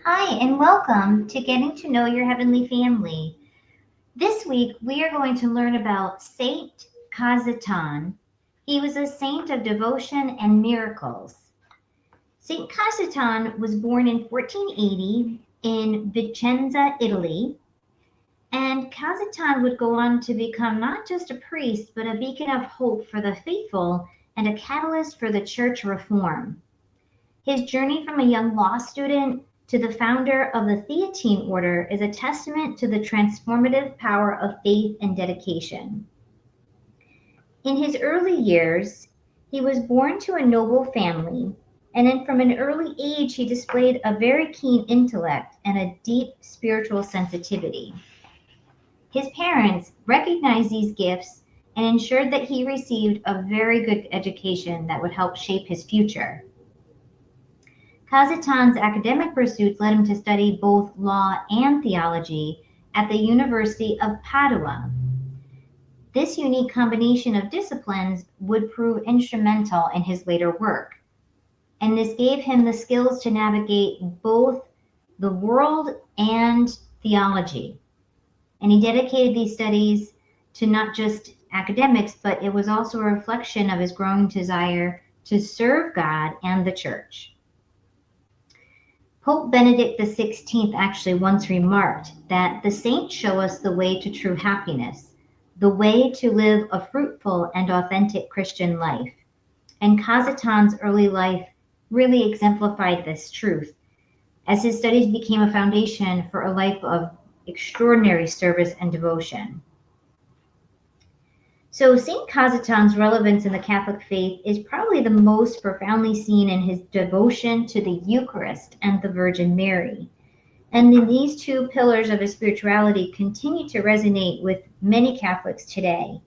Hi, and welcome to Getting to Know Your Heavenly Family. This week, we are going to learn about Saint Cajetan. He was a saint of devotion and miracles. Saint Cajetan was born in 1480 in Vicenza, Italy, and Cajetan would go on to become not just a priest, but a beacon of hope for the faithful and a catalyst for the church reform. His journey from a young law student to the founder of the Theatine order is a testament to the transformative power of faith and dedication. In his early years, he was born to a noble family, and then from an early age, he displayed a very keen intellect and a deep spiritual sensitivity. His parents recognized these gifts and ensured that he received a very good education that would help shape his future. Cajetan's academic pursuits led him to study both law and theology at the University of Padua. This unique combination of disciplines would prove instrumental in his later work, and this gave him the skills to navigate both the world and theology. And he dedicated these studies to not just academics, but it was also a reflection of his growing desire to serve God and the church. Pope Benedict XVI actually once remarked that the saints show us the way to true happiness, the way to live a fruitful and authentic Christian life. And Cajetan's early life really exemplified this truth, as his studies became a foundation for a life of extraordinary service and devotion. So St. Cajetan's relevance in the Catholic faith is probably the most profoundly seen in his devotion to the Eucharist and the Virgin Mary. And then these two pillars of his spirituality continue to resonate with many Catholics today.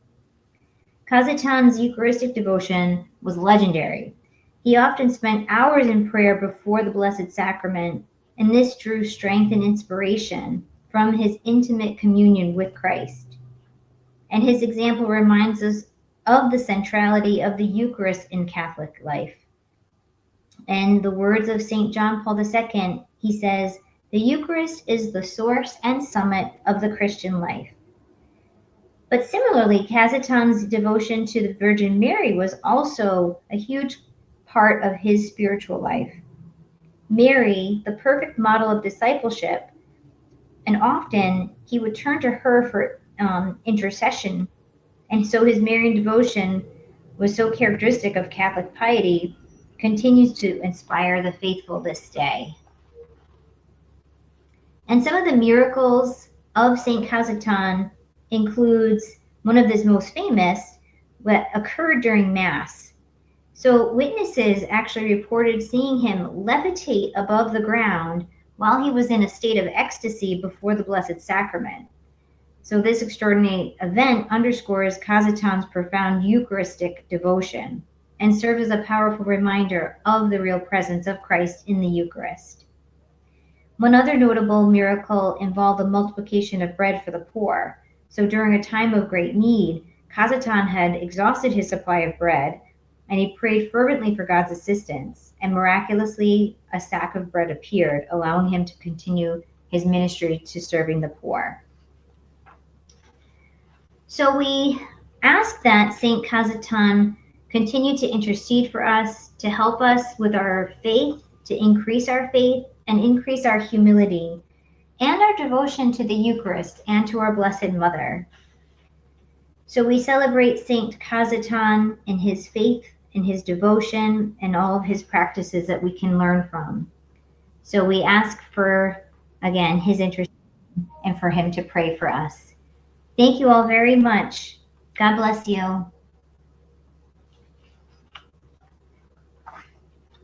Cajetan's Eucharistic devotion was legendary. He often spent hours in prayer before the Blessed Sacrament, and this drew strength and inspiration from his intimate communion with Christ. And his example reminds us of the centrality of the Eucharist in Catholic life. And the words of St. John Paul II, he says, "The Eucharist is the source and summit of the Christian life." But similarly, Cajetan's devotion to the Virgin Mary was also a huge part of his spiritual life. Mary, the perfect model of discipleship, and often he would turn to her for intercession. And so his Marian devotion was so characteristic of Catholic piety, continues to inspire the faithful this day. And some of the miracles of St. Cajetan includes one of his most famous, what occurred during Mass. So witnesses actually reported seeing him levitate above the ground while he was in a state of ecstasy before the Blessed Sacrament. So this extraordinary event underscores Cajetan's profound Eucharistic devotion and serves as a powerful reminder of the real presence of Christ in the Eucharist. One other notable miracle involved the multiplication of bread for the poor. So during a time of great need, Cajetan had exhausted his supply of bread, and he prayed fervently for God's assistance, and miraculously a sack of bread appeared, allowing him to continue his ministry to serving the poor. So we ask that St. Cajetan continue to intercede for us, to help us with our faith, to increase our faith and increase our humility and our devotion to the Eucharist and to our Blessed Mother. So we celebrate St. Cajetan in his faith, in his devotion, and all of his practices that we can learn from. So we ask for, again, his intercession and for him to pray for us. Thank you all very much. God bless you.